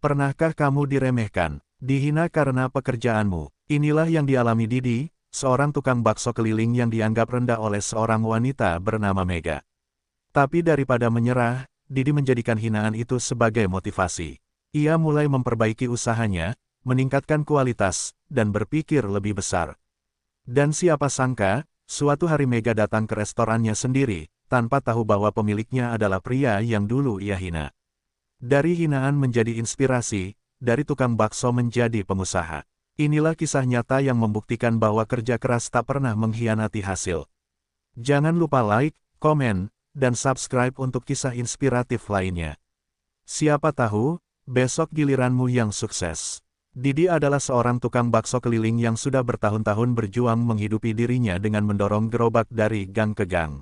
Pernahkah kamu diremehkan, dihina karena pekerjaanmu? Inilah yang dialami Didi, seorang tukang bakso keliling yang dianggap rendah oleh seorang wanita bernama Mega. Tapi daripada menyerah, Didi menjadikan hinaan itu sebagai motivasi. Ia mulai memperbaiki usahanya, meningkatkan kualitas, dan berpikir lebih besar. Dan siapa sangka, suatu hari Mega datang ke restorannya sendiri, tanpa tahu bahwa pemiliknya adalah pria yang dulu ia hina. Dari hinaan menjadi inspirasi, dari tukang bakso menjadi pengusaha. Inilah kisah nyata yang membuktikan bahwa kerja keras tak pernah mengkhianati hasil. Jangan lupa like, komen, dan subscribe untuk kisah inspiratif lainnya. Siapa tahu, besok giliranmu yang sukses. Didi adalah seorang tukang bakso keliling yang sudah bertahun-tahun berjuang menghidupi dirinya dengan mendorong gerobak dari gang ke gang.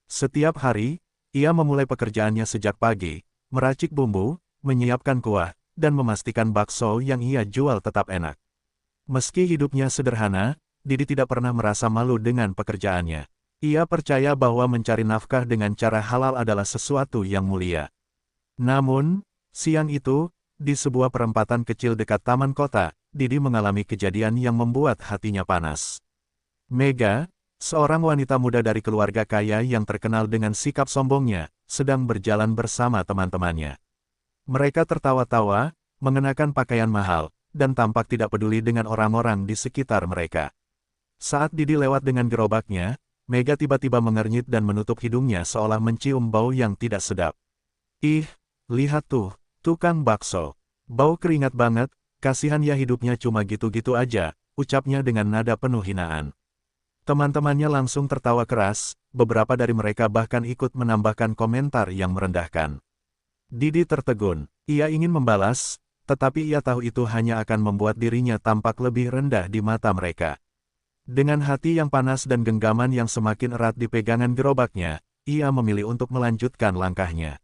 Setiap hari, ia memulai pekerjaannya sejak pagi, meracik bumbu, menyiapkan kuah, dan memastikan bakso yang ia jual tetap enak. Meski hidupnya sederhana, Didi tidak pernah merasa malu dengan pekerjaannya. Ia percaya bahwa mencari nafkah dengan cara halal adalah sesuatu yang mulia. Namun, siang itu, di sebuah perempatan kecil dekat taman kota, Didi mengalami kejadian yang membuat hatinya panas. Mega, seorang wanita muda dari keluarga kaya yang terkenal dengan sikap sombongnya, sedang berjalan bersama teman-temannya. Mereka tertawa-tawa, mengenakan pakaian mahal, dan tampak tidak peduli dengan orang-orang di sekitar mereka. Saat Didi lewat dengan gerobaknya, Mega tiba-tiba mengernyit dan menutup hidungnya seolah mencium bau yang tidak sedap. Ih, lihat tuh, tukang bakso. Bau keringat banget, kasihan ya hidupnya cuma gitu-gitu aja, ucapnya dengan nada penuh hinaan. Teman-temannya langsung tertawa keras, beberapa dari mereka bahkan ikut menambahkan komentar yang merendahkan. Didi tertegun, ia ingin membalas, tetapi ia tahu itu hanya akan membuat dirinya tampak lebih rendah di mata mereka. Dengan hati yang panas dan genggaman yang semakin erat di pegangan gerobaknya, ia memilih untuk melanjutkan langkahnya.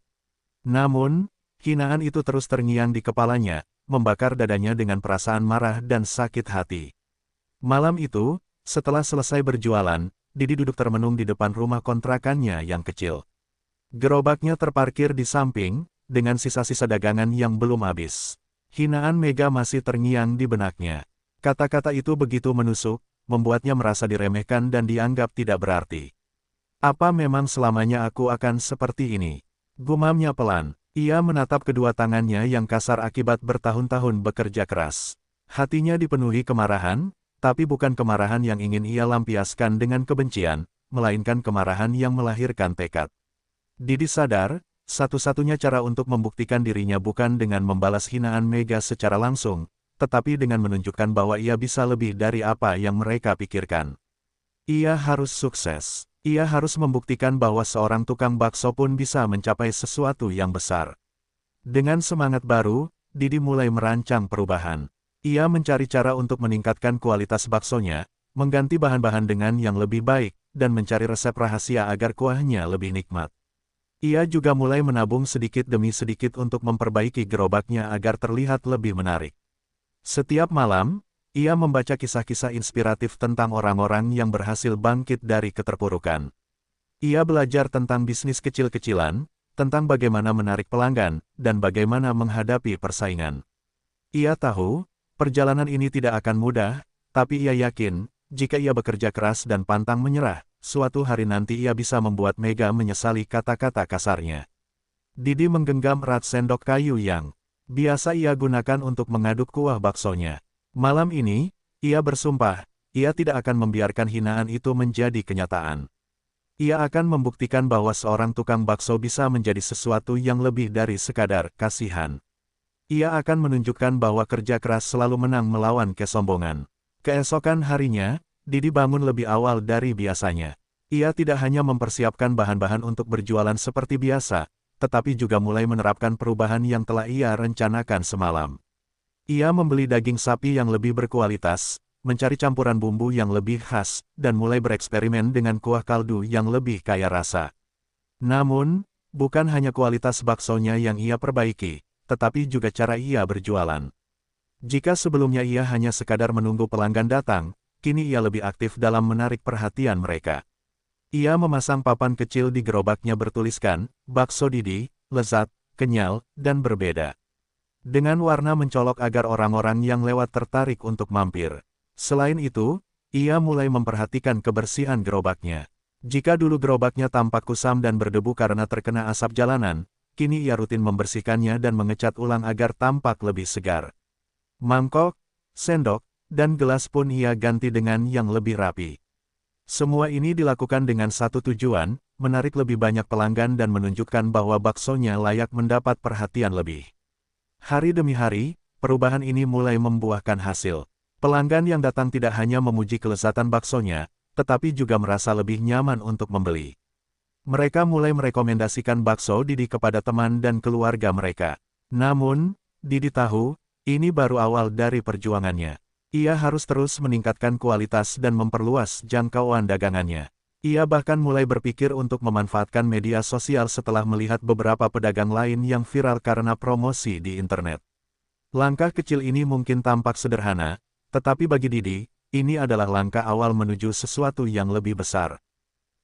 Namun, hinaan itu terus terngiang di kepalanya, membakar dadanya dengan perasaan marah dan sakit hati. Malam itu, setelah selesai berjualan, Didi duduk termenung di depan rumah kontrakannya yang kecil. Gerobaknya terparkir di samping, dengan sisa-sisa dagangan yang belum habis. Hinaan Mega masih terngiang di benaknya. Kata-kata itu begitu menusuk, membuatnya merasa diremehkan dan dianggap tidak berarti. Apa memang selamanya aku akan seperti ini? Gumamnya pelan. Ia menatap kedua tangannya yang kasar akibat bertahun-tahun bekerja keras. Hatinya dipenuhi kemarahan, tapi bukan kemarahan yang ingin ia lampiaskan dengan kebencian, melainkan kemarahan yang melahirkan tekad. Didi sadar, satu-satunya cara untuk membuktikan dirinya bukan dengan membalas hinaan Mega secara langsung, tetapi dengan menunjukkan bahwa ia bisa lebih dari apa yang mereka pikirkan. Ia harus sukses. Ia harus membuktikan bahwa seorang tukang bakso pun bisa mencapai sesuatu yang besar. Dengan semangat baru, Didi mulai merancang perubahan. Ia mencari cara untuk meningkatkan kualitas baksonya, mengganti bahan-bahan dengan yang lebih baik, dan mencari resep rahasia agar kuahnya lebih nikmat. Ia juga mulai menabung sedikit demi sedikit untuk memperbaiki gerobaknya agar terlihat lebih menarik. Setiap malam, ia membaca kisah-kisah inspiratif tentang orang-orang yang berhasil bangkit dari keterpurukan. Ia belajar tentang bisnis kecil-kecilan, tentang bagaimana menarik pelanggan, dan bagaimana menghadapi persaingan. Ia tahu, perjalanan ini tidak akan mudah, tapi ia yakin, jika ia bekerja keras dan pantang menyerah, suatu hari nanti ia bisa membuat Mega menyesali kata-kata kasarnya. Didi menggenggam erat sendok kayu yang biasa ia gunakan untuk mengaduk kuah baksonya. Malam ini, ia bersumpah, ia tidak akan membiarkan hinaan itu menjadi kenyataan. Ia akan membuktikan bahwa seorang tukang bakso bisa menjadi sesuatu yang lebih dari sekadar kasihan. Ia akan menunjukkan bahwa kerja keras selalu menang melawan kesombongan. Keesokan harinya, Didi bangun lebih awal dari biasanya. Ia tidak hanya mempersiapkan bahan-bahan untuk berjualan seperti biasa, tetapi juga mulai menerapkan perubahan yang telah ia rencanakan semalam. Ia membeli daging sapi yang lebih berkualitas, mencari campuran bumbu yang lebih khas, dan mulai bereksperimen dengan kuah kaldu yang lebih kaya rasa. Namun, bukan hanya kualitas baksonya yang ia perbaiki, tetapi juga cara ia berjualan. Jika sebelumnya ia hanya sekadar menunggu pelanggan datang, kini ia lebih aktif dalam menarik perhatian mereka. Ia memasang papan kecil di gerobaknya bertuliskan, "Bakso Didi, lezat, kenyal, dan berbeda." dengan warna mencolok agar orang-orang yang lewat tertarik untuk mampir. Selain itu, ia mulai memperhatikan kebersihan gerobaknya. Jika dulu gerobaknya tampak kusam dan berdebu karena terkena asap jalanan, kini ia rutin membersihkannya dan mengecat ulang agar tampak lebih segar. Mangkok, sendok, dan gelas pun ia ganti dengan yang lebih rapi. Semua ini dilakukan dengan satu tujuan, menarik lebih banyak pelanggan dan menunjukkan bahwa baksonya layak mendapat perhatian lebih. Hari demi hari, perubahan ini mulai membuahkan hasil. Pelanggan yang datang tidak hanya memuji kelezatan baksonya, tetapi juga merasa lebih nyaman untuk membeli. Mereka mulai merekomendasikan bakso Didi kepada teman dan keluarga mereka. Namun, Didi tahu, ini baru awal dari perjuangannya. Ia harus terus meningkatkan kualitas dan memperluas jangkauan dagangannya. Ia bahkan mulai berpikir untuk memanfaatkan media sosial setelah melihat beberapa pedagang lain yang viral karena promosi di internet. Langkah kecil ini mungkin tampak sederhana, tetapi bagi Didi, ini adalah langkah awal menuju sesuatu yang lebih besar.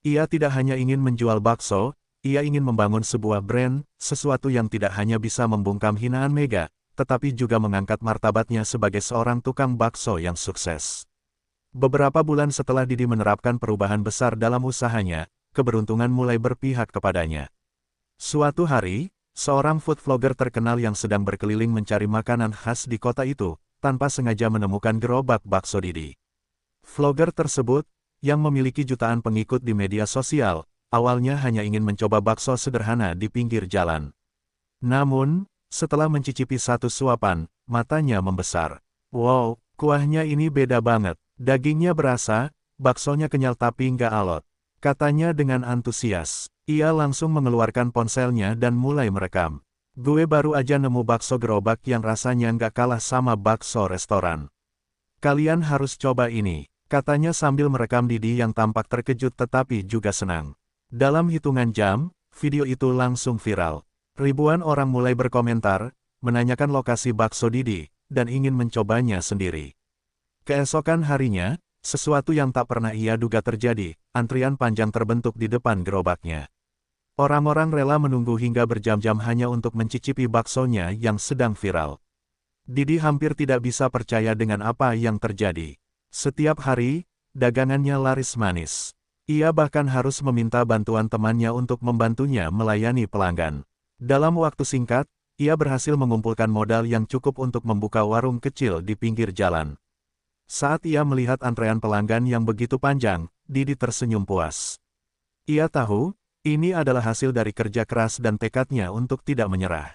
Ia tidak hanya ingin menjual bakso, ia ingin membangun sebuah brand, sesuatu yang tidak hanya bisa membungkam hinaan Mega, tetapi juga mengangkat martabatnya sebagai seorang tukang bakso yang sukses. Beberapa bulan setelah Didi menerapkan perubahan besar dalam usahanya, keberuntungan mulai berpihak kepadanya. Suatu hari, seorang food vlogger terkenal yang sedang berkeliling mencari makanan khas di kota itu, tanpa sengaja menemukan gerobak bakso Didi. Vlogger tersebut, yang memiliki jutaan pengikut di media sosial, awalnya hanya ingin mencoba bakso sederhana di pinggir jalan. Namun, setelah mencicipi satu suapan, matanya membesar. Wow, kuahnya ini beda banget. Dagingnya berasa, baksonya kenyal tapi nggak alot. Katanya dengan antusias. Ia langsung mengeluarkan ponselnya dan mulai merekam. Gue baru aja nemu bakso gerobak yang rasanya nggak kalah sama bakso restoran. Kalian harus coba ini, katanya sambil merekam Didi yang tampak terkejut tetapi juga senang. Dalam hitungan jam, video itu langsung viral. Ribuan orang mulai berkomentar, menanyakan lokasi bakso Didi, dan ingin mencobanya sendiri. Keesokan harinya, sesuatu yang tak pernah ia duga terjadi, antrian panjang terbentuk di depan gerobaknya. Orang-orang rela menunggu hingga berjam-jam hanya untuk mencicipi baksonya yang sedang viral. Didi hampir tidak bisa percaya dengan apa yang terjadi. Setiap hari, dagangannya laris manis. Ia bahkan harus meminta bantuan temannya untuk membantunya melayani pelanggan. Dalam waktu singkat, ia berhasil mengumpulkan modal yang cukup untuk membuka warung kecil di pinggir jalan. Saat ia melihat antrean pelanggan yang begitu panjang, Didi tersenyum puas. Ia tahu, ini adalah hasil dari kerja keras dan tekadnya untuk tidak menyerah.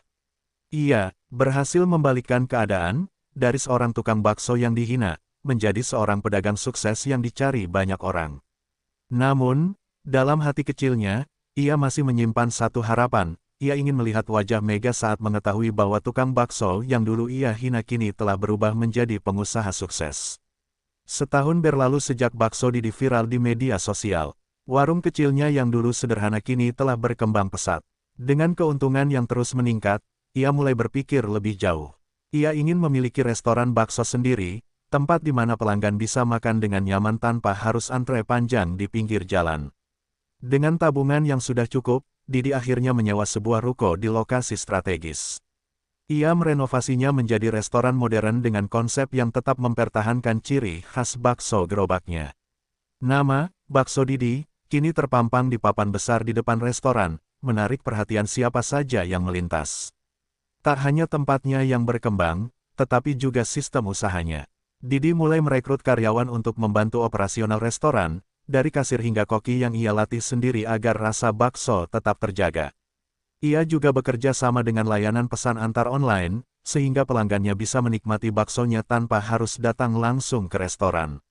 Ia berhasil membalikkan keadaan, dari seorang tukang bakso yang dihina, menjadi seorang pedagang sukses yang dicari banyak orang. Namun, dalam hati kecilnya, ia masih menyimpan satu harapan. Ia ingin melihat wajah Mega saat mengetahui bahwa tukang bakso yang dulu ia hina kini telah berubah menjadi pengusaha sukses. Setahun berlalu sejak bakso Didi viral di media sosial. Warung kecilnya yang dulu sederhana kini telah berkembang pesat. Dengan keuntungan yang terus meningkat, ia mulai berpikir lebih jauh. Ia ingin memiliki restoran bakso sendiri, tempat di mana pelanggan bisa makan dengan nyaman tanpa harus antre panjang di pinggir jalan. Dengan tabungan yang sudah cukup, Didi akhirnya menyewa sebuah ruko di lokasi strategis. Ia merenovasinya menjadi restoran modern dengan konsep yang tetap mempertahankan ciri khas bakso gerobaknya. Nama, Bakso Didi, kini terpampang di papan besar di depan restoran, menarik perhatian siapa saja yang melintas. Tak hanya tempatnya yang berkembang, tetapi juga sistem usahanya. Didi mulai merekrut karyawan untuk membantu operasional restoran, dari kasir hingga koki yang ia latih sendiri agar rasa bakso tetap terjaga. Ia juga bekerja sama dengan layanan pesan antar online, sehingga pelanggannya bisa menikmati baksonya tanpa harus datang langsung ke restoran.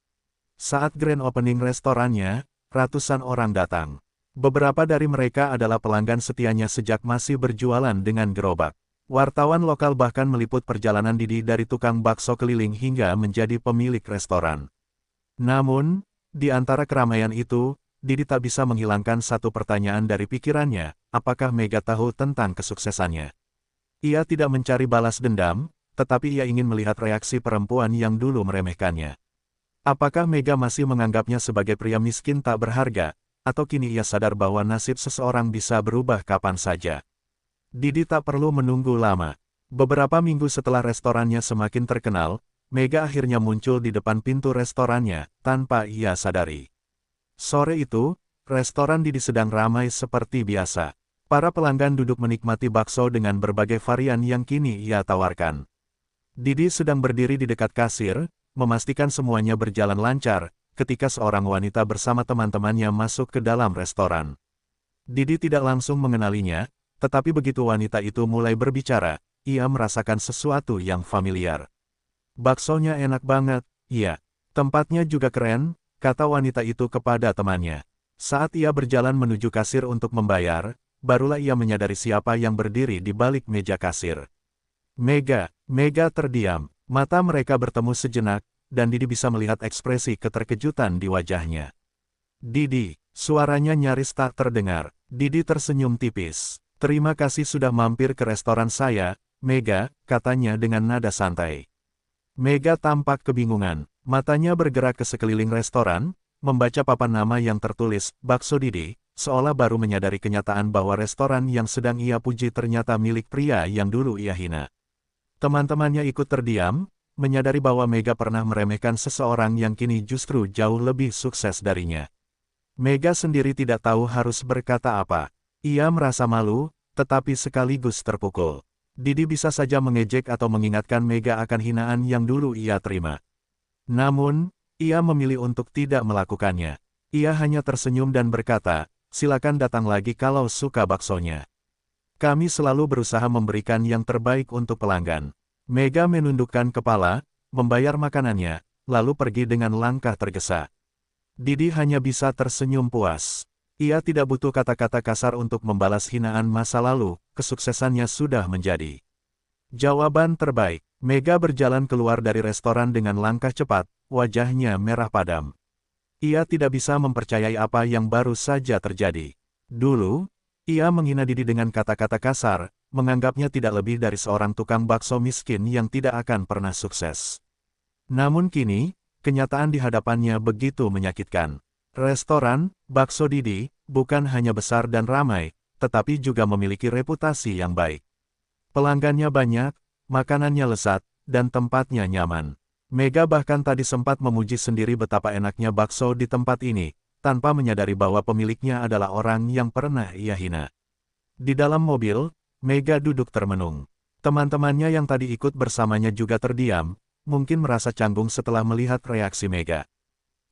Saat grand opening restorannya, ratusan orang datang. Beberapa dari mereka adalah pelanggan setianya sejak masih berjualan dengan gerobak. Wartawan lokal bahkan meliput perjalanan Didi dari tukang bakso keliling hingga menjadi pemilik restoran. Namun, di antara keramaian itu, Didi tak bisa menghilangkan satu pertanyaan dari pikirannya, apakah Mega tahu tentang kesuksesannya? Ia tidak mencari balas dendam, tetapi ia ingin melihat reaksi perempuan yang dulu meremehkannya. Apakah Mega masih menganggapnya sebagai pria miskin tak berharga, atau kini ia sadar bahwa nasib seseorang bisa berubah kapan saja? Didi tak perlu menunggu lama. Beberapa minggu setelah restorannya semakin terkenal, Mega akhirnya muncul di depan pintu restorannya, tanpa ia sadari. Sore itu, restoran Didi sedang ramai seperti biasa. Para pelanggan duduk menikmati bakso dengan berbagai varian yang kini ia tawarkan. Didi sedang berdiri di dekat kasir, memastikan semuanya berjalan lancar, ketika seorang wanita bersama teman-temannya masuk ke dalam restoran. Didi tidak langsung mengenalinya, tetapi begitu wanita itu mulai berbicara, ia merasakan sesuatu yang familiar. "Baksonya enak banget, iya. Tempatnya juga keren," kata wanita itu kepada temannya. Saat ia berjalan menuju kasir untuk membayar, barulah ia menyadari siapa yang berdiri di balik meja kasir. Mega terdiam. Mata mereka bertemu sejenak, dan Didi bisa melihat ekspresi keterkejutan di wajahnya. "Didi," suaranya nyaris tak terdengar. Didi tersenyum tipis. "Terima kasih sudah mampir ke restoran saya, Mega," katanya dengan nada santai. Mega tampak kebingungan. Matanya bergerak ke sekeliling restoran, membaca papan nama yang tertulis, "Bakso Didi," seolah baru menyadari kenyataan bahwa restoran yang sedang ia puji ternyata milik pria yang dulu ia hina. Teman-temannya ikut terdiam, menyadari bahwa Mega pernah meremehkan seseorang yang kini justru jauh lebih sukses darinya. Mega sendiri tidak tahu harus berkata apa. Ia merasa malu, tetapi sekaligus terpukul. Didi bisa saja mengejek atau mengingatkan Mega akan hinaan yang dulu ia terima. Namun, ia memilih untuk tidak melakukannya. Ia hanya tersenyum dan berkata, "Silakan datang lagi kalau suka baksonya. Kami selalu berusaha memberikan yang terbaik untuk pelanggan." Mega menundukkan kepala, membayar makanannya, lalu pergi dengan langkah tergesa. Didi hanya bisa tersenyum puas. Ia tidak butuh kata-kata kasar untuk membalas hinaan masa lalu, kesuksesannya sudah menjadi jawaban terbaik. Mega berjalan keluar dari restoran dengan langkah cepat, wajahnya merah padam. Ia tidak bisa mempercayai apa yang baru saja terjadi. Dulu, ia menghina Didi dengan kata-kata kasar, menganggapnya tidak lebih dari seorang tukang bakso miskin yang tidak akan pernah sukses. Namun kini, kenyataan di hadapannya begitu menyakitkan. Restoran, Bakso Didi, bukan hanya besar dan ramai, tetapi juga memiliki reputasi yang baik. Pelanggannya banyak, makanannya lezat, dan tempatnya nyaman. Mega bahkan tadi sempat memuji sendiri betapa enaknya bakso di tempat ini, tanpa menyadari bahwa pemiliknya adalah orang yang pernah ia hina. Di dalam mobil, Mega duduk termenung. Teman-temannya yang tadi ikut bersamanya juga terdiam, mungkin merasa canggung setelah melihat reaksi Mega.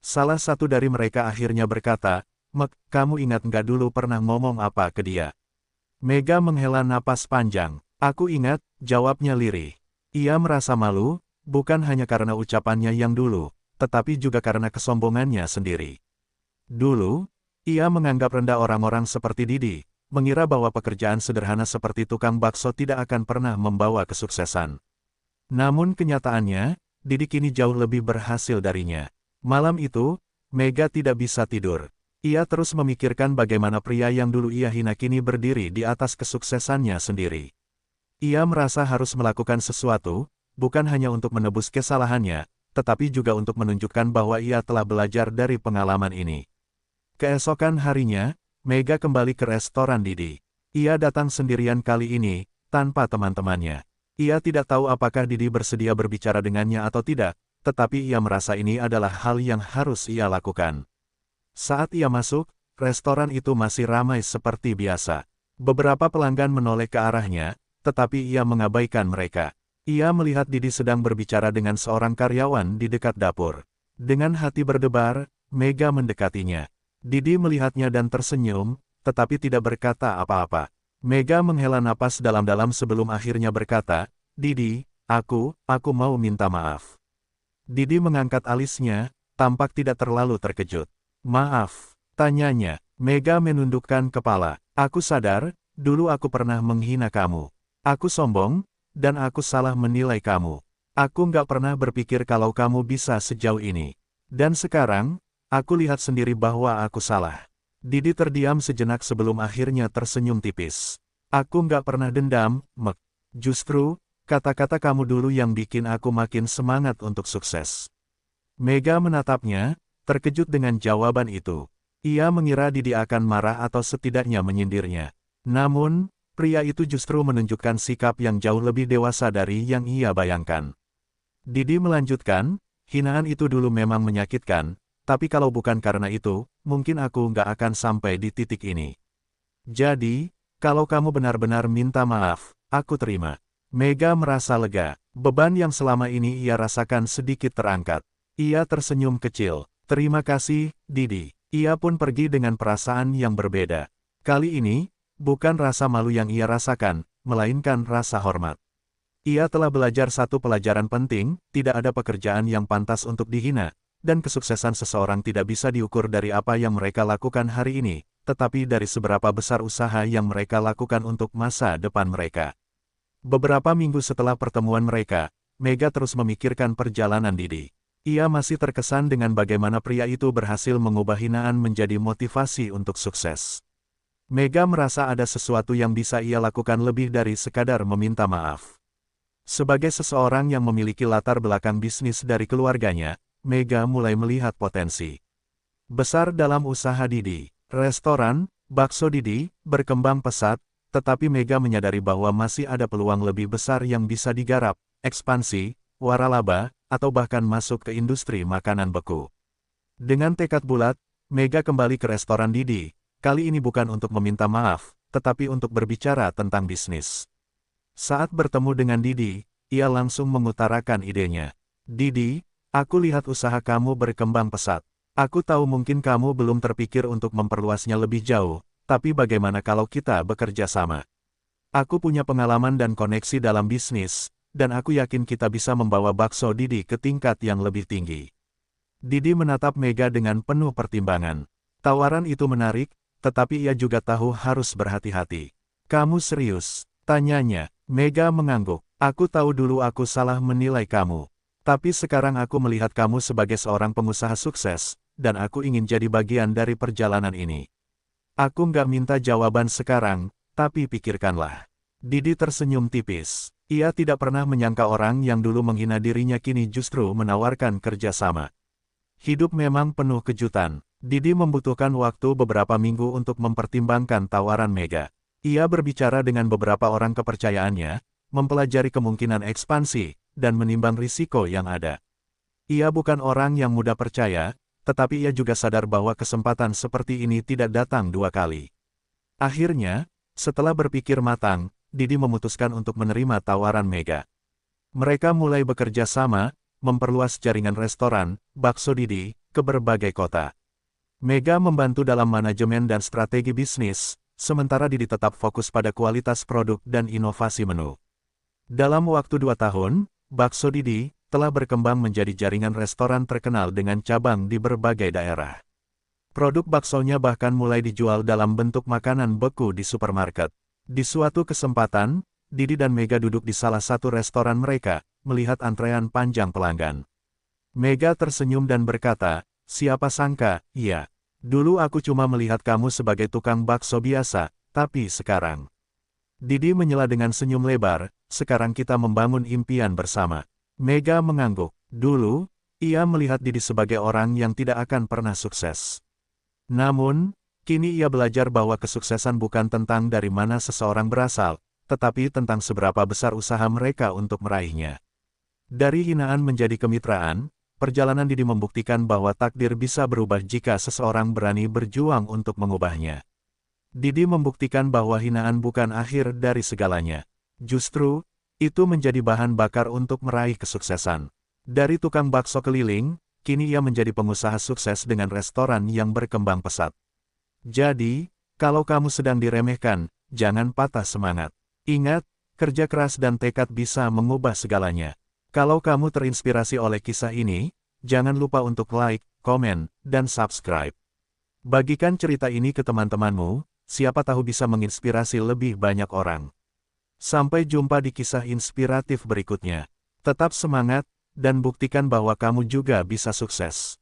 Salah satu dari mereka akhirnya berkata, "Mek, kamu ingat nggak dulu pernah ngomong apa ke dia?" Mega menghela napas panjang. "Aku ingat," jawabnya lirih. Ia merasa malu, bukan hanya karena ucapannya yang dulu, tetapi juga karena kesombongannya sendiri. Dulu, ia menganggap rendah orang-orang seperti Didi, mengira bahwa pekerjaan sederhana seperti tukang bakso tidak akan pernah membawa kesuksesan. Namun kenyataannya, Didi kini jauh lebih berhasil darinya. Malam itu, Mega tidak bisa tidur. Ia terus memikirkan bagaimana pria yang dulu ia hina kini berdiri di atas kesuksesannya sendiri. Ia merasa harus melakukan sesuatu, bukan hanya untuk menebus kesalahannya, tetapi juga untuk menunjukkan bahwa ia telah belajar dari pengalaman ini. Keesokan harinya, Mega kembali ke restoran Didi. Ia datang sendirian kali ini, tanpa teman-temannya. Ia tidak tahu apakah Didi bersedia berbicara dengannya atau tidak, tetapi ia merasa ini adalah hal yang harus ia lakukan. Saat ia masuk, restoran itu masih ramai seperti biasa. Beberapa pelanggan menoleh ke arahnya, tetapi ia mengabaikan mereka. Ia melihat Didi sedang berbicara dengan seorang karyawan di dekat dapur. Dengan hati berdebar, Mega mendekatinya. Didi melihatnya dan tersenyum, tetapi tidak berkata apa-apa. Mega menghela napas dalam-dalam sebelum akhirnya berkata, "Didi, aku mau minta maaf." Didi mengangkat alisnya, tampak tidak terlalu terkejut. "Maaf?" tanyanya. Mega menundukkan kepala. "Aku sadar, dulu aku pernah menghina kamu. Aku sombong, dan aku salah menilai kamu. Aku nggak pernah berpikir kalau kamu bisa sejauh ini. Dan sekarang, aku lihat sendiri bahwa aku salah." Didi terdiam sejenak sebelum akhirnya tersenyum tipis. "Aku nggak pernah dendam, Mek. Justru, kata-kata kamu dulu yang bikin aku makin semangat untuk sukses." Mega menatapnya, terkejut dengan jawaban itu. Ia mengira Didi akan marah atau setidaknya menyindirnya. Namun, pria itu justru menunjukkan sikap yang jauh lebih dewasa dari yang ia bayangkan. Didi melanjutkan, hinaan itu dulu memang menyakitkan, tapi kalau bukan karena itu, mungkin aku nggak akan sampai di titik ini. Jadi, kalau kamu benar-benar minta maaf, aku terima. Mega merasa lega, beban yang selama ini ia rasakan sedikit terangkat. Ia tersenyum kecil, terima kasih, Didi. Ia pun pergi dengan perasaan yang berbeda. Kali ini, bukan rasa malu yang ia rasakan, melainkan rasa hormat. Ia telah belajar satu pelajaran penting, tidak ada pekerjaan yang pantas untuk dihina, dan kesuksesan seseorang tidak bisa diukur dari apa yang mereka lakukan hari ini, tetapi dari seberapa besar usaha yang mereka lakukan untuk masa depan mereka. Beberapa minggu setelah pertemuan mereka, Mega terus memikirkan perjalanan Didi. Ia masih terkesan dengan bagaimana pria itu berhasil mengubah hinaan menjadi motivasi untuk sukses. Mega merasa ada sesuatu yang bisa ia lakukan lebih dari sekadar meminta maaf. Sebagai seseorang yang memiliki latar belakang bisnis dari keluarganya, Mega mulai melihat potensi besar dalam usaha Didi. Restoran, bakso Didi, berkembang pesat, tetapi Mega menyadari bahwa masih ada peluang lebih besar yang bisa digarap, ekspansi, waralaba, atau bahkan masuk ke industri makanan beku. Dengan tekad bulat, Mega kembali ke restoran Didi, kali ini bukan untuk meminta maaf, tetapi untuk berbicara tentang bisnis. Saat bertemu dengan Didi, ia langsung mengutarakan idenya. Didi, aku lihat usaha kamu berkembang pesat. Aku tahu mungkin kamu belum terpikir untuk memperluasnya lebih jauh, tapi bagaimana kalau kita bekerja sama? Aku punya pengalaman dan koneksi dalam bisnis, dan aku yakin kita bisa membawa bakso Didi ke tingkat yang lebih tinggi. Didi menatap Mega dengan penuh pertimbangan. Tawaran itu menarik, tetapi ia juga tahu harus berhati-hati. Kamu serius? Tanyanya. Mega mengangguk. Aku tahu dulu aku salah menilai kamu. Tapi sekarang aku melihat kamu sebagai seorang pengusaha sukses, dan aku ingin jadi bagian dari perjalanan ini. Aku nggak minta jawaban sekarang, tapi pikirkanlah. Didi tersenyum tipis. Ia tidak pernah menyangka orang yang dulu menghina dirinya kini justru menawarkan kerjasama. Hidup memang penuh kejutan. Didi membutuhkan waktu beberapa minggu untuk mempertimbangkan tawaran Mega. Ia berbicara dengan beberapa orang kepercayaannya, mempelajari kemungkinan ekspansi, dan menimbang risiko yang ada. Ia bukan orang yang mudah percaya, tetapi ia juga sadar bahwa kesempatan seperti ini tidak datang dua kali. Akhirnya, setelah berpikir matang, Didi memutuskan untuk menerima tawaran Mega. Mereka mulai bekerja sama, memperluas jaringan restoran, bakso Didi, ke berbagai kota. Mega membantu dalam manajemen dan strategi bisnis, sementara Didi tetap fokus pada kualitas produk dan inovasi menu. Dalam waktu 2 tahun, bakso Didi telah berkembang menjadi jaringan restoran terkenal dengan cabang di berbagai daerah. Produk baksonya bahkan mulai dijual dalam bentuk makanan beku di supermarket. Di suatu kesempatan, Didi dan Mega duduk di salah satu restoran mereka, melihat antrean panjang pelanggan. Mega tersenyum dan berkata, siapa sangka, iya. Dulu aku cuma melihat kamu sebagai tukang bakso biasa, tapi sekarang. Didi menyela dengan senyum lebar, sekarang kita membangun impian bersama. Mega mengangguk. Dulu, ia melihat Didi sebagai orang yang tidak akan pernah sukses. Namun, kini ia belajar bahwa kesuksesan bukan tentang dari mana seseorang berasal, tetapi tentang seberapa besar usaha mereka untuk meraihnya. Dari hinaan menjadi kemitraan, perjalanan Didi membuktikan bahwa takdir bisa berubah jika seseorang berani berjuang untuk mengubahnya. Didi membuktikan bahwa hinaan bukan akhir dari segalanya. Justru, itu menjadi bahan bakar untuk meraih kesuksesan. Dari tukang bakso keliling, kini ia menjadi pengusaha sukses dengan restoran yang berkembang pesat. Jadi, kalau kamu sedang diremehkan, jangan patah semangat. Ingat, kerja keras dan tekad bisa mengubah segalanya. Kalau kamu terinspirasi oleh kisah ini, jangan lupa untuk like, komen, dan subscribe. Bagikan cerita ini ke teman-temanmu, siapa tahu bisa menginspirasi lebih banyak orang. Sampai jumpa di kisah inspiratif berikutnya. Tetap semangat, dan buktikan bahwa kamu juga bisa sukses.